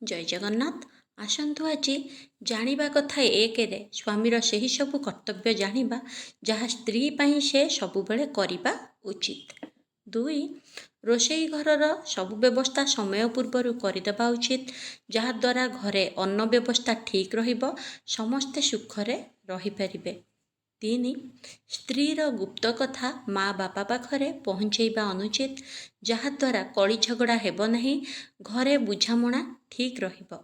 जय जगन्नाथ। आसतु आज जानिबा कथा एकरे स्वामीर सही सबु कर्तव्य जानिबा जहाँ स्त्री पाई से सबुबले करिबा उचित। दुई, रोषेई घरर सबु व्यवस्था समय पूर्वर करदेवा उचित जहाँ द्वारा घरे अन्न व्यवस्था ठीक रहिबो, समस्ते सुखरे रही परिबे। तीन, स्त्रीर गुप्त कथा माँ बापा पाखरे पहुँचेबा अनुचित जहाँद्वारा कली झगड़ा हेब नहीं, घरे बुझामणा ठीक रहिबो।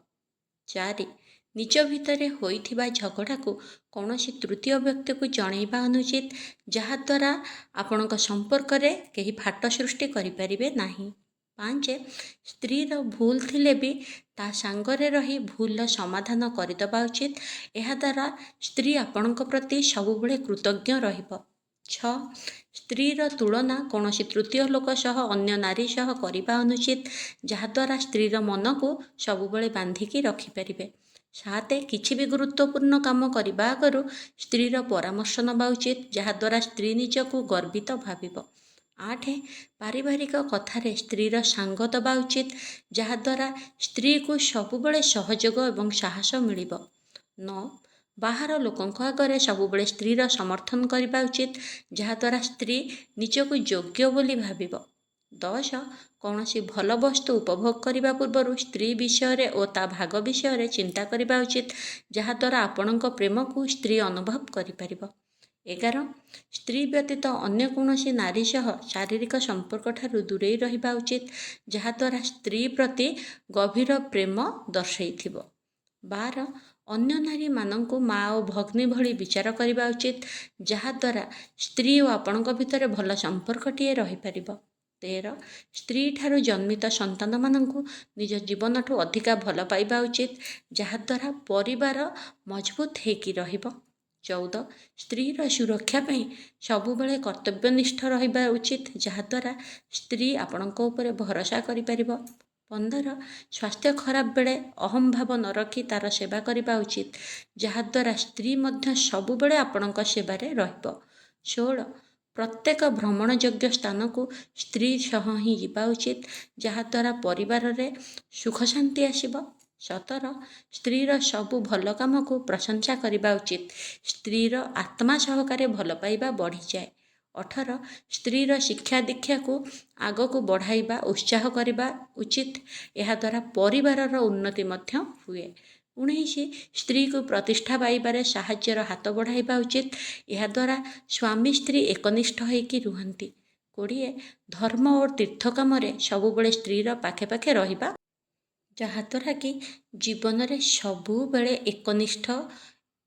चारि, निज भितरे होइथिबा झगड़ा को कौनसी तृतीय व्यक्ति को जणैबा अनुचित जहाँद्वारा आपणक संपर्क रे केही फाट सृष्टि करिपारिबे नाही। पाँच, स्त्रीर भूल थिले भी ता सांगरे रही भूल समाधान करदेवा उचित। यह द्वारा स्त्री आपणक प्रति सबुबले कृतज्ञ रहिबो। 6, स्त्रीर तुलना कौनसी तृतीय लोक सह अन्य नारी सह करिबा अनुचित जहाँद्वारा स्त्रीर मन को सबुबले बांधिकी रखिपारिबे। 7, किछि भी गुरुत्वपूर्ण काम करबा आगरु स्त्रीर परामर्श नबा उचित जहाँद्वारा स्त्री निजको गर्वित भाविबो। 8, पारिवारिक कथारे स्त्रीर सांग दबा उचित जहाँद्वारा स्त्री को सबुबले सहयोग एवं साहस मिलिबो। 9, बाहर लोकंक आगरे सबुबले स्त्रीर समर्थन करबा उचित जहाँद्वारा स्त्री निजको योग्य बोली भाविबो। 10, कौनसी भल वस्तु उपभोग करने पूर्व स्त्री विषय और ता भाग विषय चिंता करबा उचित जहाँद्वारा आपणक प्रेम को स्त्री अनुभव करिपारिबो। 11, स्त्री व्यतीत अन्य कौनसी नारी सह शारीरिक संपर्क ठारू दूरेई रहिबा उचित जहाँद्वारा स्त्री प्रति गभीर प्रेम दर्शाइथिबो। 12, अन्य नारी मानंकु माँ और भग्नी भली विचार करबा उचित जहाँद्वारा स्त्री और आपणक भितर भल संपर्कटिए रही पारिबो। 13, स्त्री ठारू जन्मित संतान मानंकु निज जीवन ठू अधिका भल पाइबा उचित जहाँद्वारा परिवार मजबूत हेकी रहिबो। 14, स्त्रीर सुरक्षा पाई सबुबले कर्तव्यनिष्ठ रहिबा उचित जहाँद्वारा स्त्री आपणक उपरे भरोसा करिपारिबो। 15, स्वास्थ्य खराब बेले अहम भाव न रखी तार सेवा करबा उचित जहाँद्वारा स्त्री मध्य सबुबले आपणक सेवारे रहिबो। 16, प्रत्येक भ्रमण योग्य स्थान को स्त्री सह ही जीवा उचित जहाँद्वारा परिवार रे सुख शांति आसिबो। 17, स्त्रीर सबु भल काम को प्रशंसा करबा उचित स्त्रीर आत्मा सहकारे भल पाइबा बढ़ी जाए। 18, स्त्रीर शिक्षा दीक्षा को आग को बढ़ाइबा उत्साह करबा उचित यह द्वारा परिवार उन्नति मध्य हुए। 19, स्त्री को प्रतिष्ठा पाइबारे साहाय्यर हाथ बढ़ाइबा उचित यह द्वारा स्वामी स्त्री एकनिष्ठ होइकी रुहंती। 20, धर्म और तीर्थ काम सबुबले स्त्रीर पाखे पाखे रहिबा जहाँद्वारा कि जीवन रे सबुबले एकनिष्ठ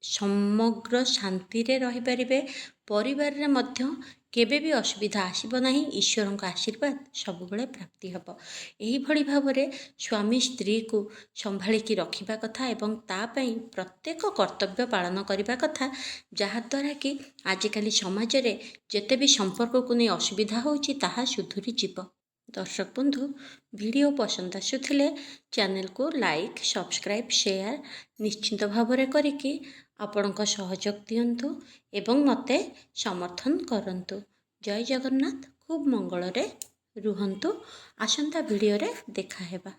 समग्र शांति रे रही पारिबे, परिवार रे मध्य केबे भी असुविधा आसिबो नाही, ईश्वरक आशीर्वाद सबुबले प्राप्ति हबो। एही भली भावरे स्वामी स्त्री को संभाळिकी रखिबा कथा एवं ता पई प्रत्येक कर्तव्य पालन करिबा कथा जहाँद्वारा कि आजिकाली समाज रे जेते भी संपर्क को नहीं असुविधा होउची ताहा सुधुरी जीव। दर्शक बंधु, वीडियो पसंद आसुथिले चैनल को लाइक सब्सक्राइब शेयर निश्चिंत भावरे करिकी आपणक सहयोग दियंतु एवं मते समर्थन करंतु। जय जगन्नाथ। खूब मंगल रे रुहंतु। आसंता वीडियो रे देखा हेबा।